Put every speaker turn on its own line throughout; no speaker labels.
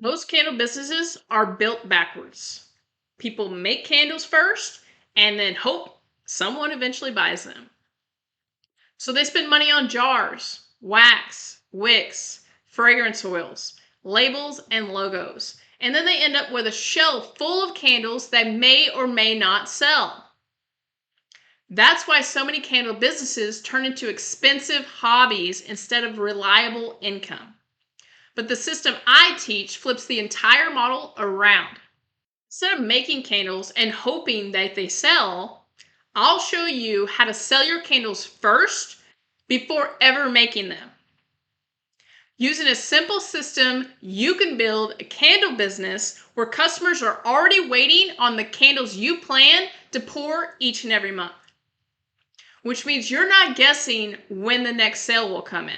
Most candle businesses are built backwards. People make candles first and then hope someone eventually buys them. So they spend money on jars, wax, wicks, fragrance oils, labels, and logos. And then they end up with a shelf full of candles that may or may not sell. That's why so many candle businesses turn into expensive hobbies instead of reliable income. But the system I teach flips the entire model around. Instead of making candles and hoping that they sell, I'll show you how to sell your candles first before ever making them. Using a simple system, you can build a candle business where customers are already waiting on the candles you plan to pour each and every month, which means you're not guessing when the next sale will come in.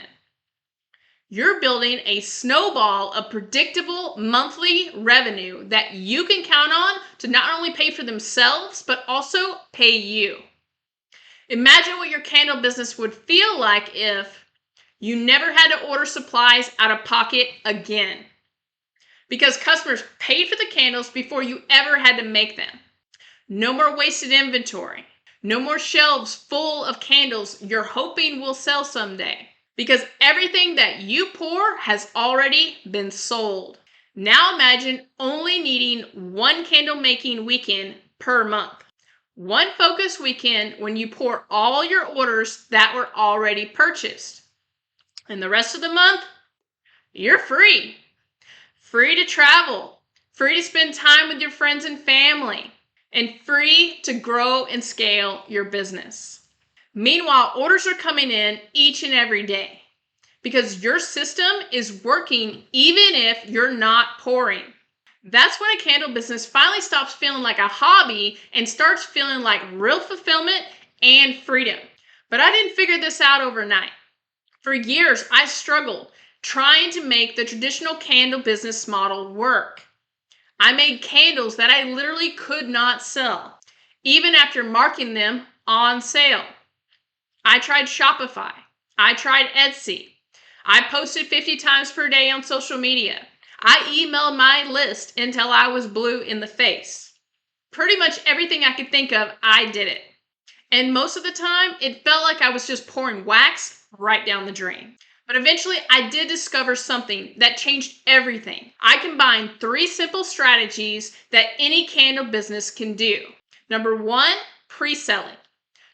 You're building a snowball of predictable monthly revenue that you can count on to not only pay for themselves, but also pay you. Imagine what your candle business would feel like if you never had to order supplies out of pocket again, because customers paid for the candles before you ever had to make them. No more wasted inventory. No more shelves full of candles you're hoping will sell someday, because everything that you pour has already been sold. Now imagine only needing one candle making weekend per month. One focus weekend when you pour all your orders that were already purchased. And the rest of the month, you're free. Free to travel, free to spend time with your friends and family, and free to grow and scale your business. Meanwhile, orders are coming in each and every day because your system is working even if you're not pouring. That's when a candle business finally stops feeling like a hobby and starts feeling like real fulfillment and freedom. But I didn't figure this out overnight. For years, I struggled trying to make the traditional candle business model work. I made candles that I literally could not sell, even after marking them on sale. I tried Shopify. I tried Etsy. I posted 50 times per day on social media. I emailed my list until I was blue in the face. Pretty much everything I could think of, I did it. And most of the time, it felt like I was just pouring wax right down the drain. But eventually, I did discover something that changed everything. I combined 3 simple strategies that any candle business can do. Number 1, pre-selling.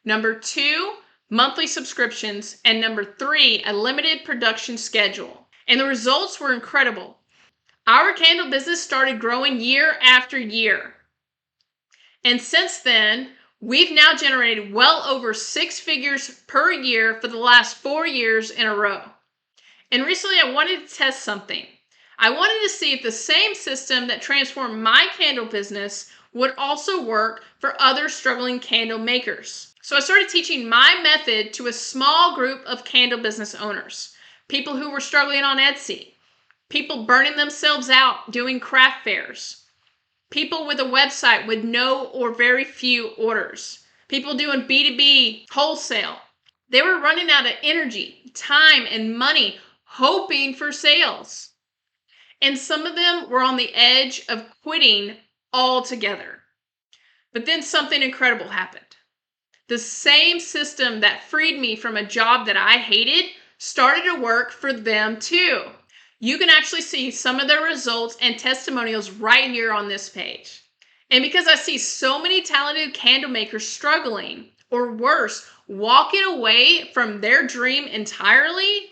Number 2, monthly subscriptions, and number 3, a limited production schedule. And the results were incredible. Our candle business started growing year after year. And since then, we've now generated well over 6 figures per year for the last 4 years in a row. And recently I wanted to test something. I wanted to see if the same system that transformed my candle business would also work for other struggling candle makers. So I started teaching my method to a small group of candle business owners, people who were struggling on Etsy, people burning themselves out doing craft fairs, people with a website with no or very few orders, people doing B2B wholesale. They were running out of energy, time, and money hoping for sales. And some of them were on the edge of quitting altogether. But then something incredible happened. The same system that freed me from a job that I hated started to work for them too. You can actually see some of their results and testimonials right here on this page. And because I see so many talented candle makers struggling, or worse, walking away from their dream entirely,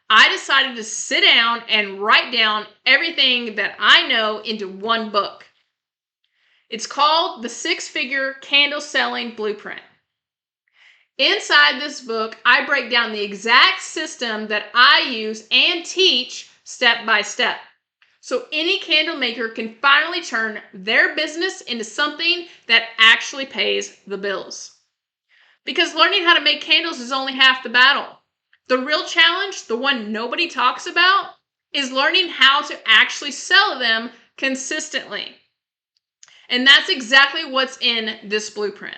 I decided to sit down and write down everything that I know into one book. It's called The 6-Figure Candle Selling Blueprint. Inside this book, I break down the exact system that I use and teach step by step, so any candle maker can finally turn their business into something that actually pays the bills. Because learning how to make candles is only half the battle. The real challenge, the one nobody talks about, is learning how to actually sell them consistently. And that's exactly what's in this blueprint.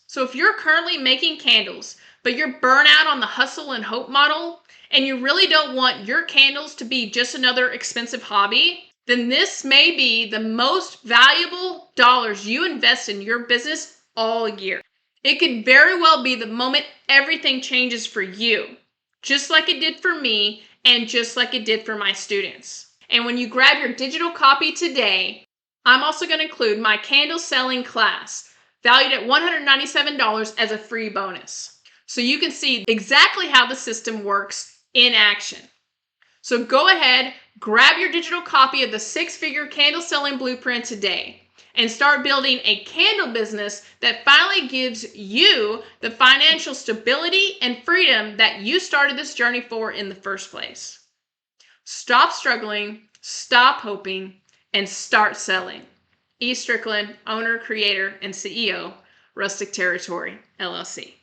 So if you're currently making candles, but you're burnt out on the hustle and hope model, and you really don't want your candles to be just another expensive hobby, then this may be the most valuable dollars you invest in your business all year. It could very well be the moment everything changes for you, just like it did for me and just like it did for my students. And when you grab your digital copy today, I'm also going to include my candle selling class, valued at $197 as a free bonus. So you can see exactly how the system works in action. So go ahead, grab your digital copy of the 6-figure candle selling blueprint today and start building a candle business that finally gives you the financial stability and freedom that you started this journey for in the first place. Stop struggling, stop hoping, and start selling. E. Strickland, owner, creator, and CEO, Rustic Territory, LLC.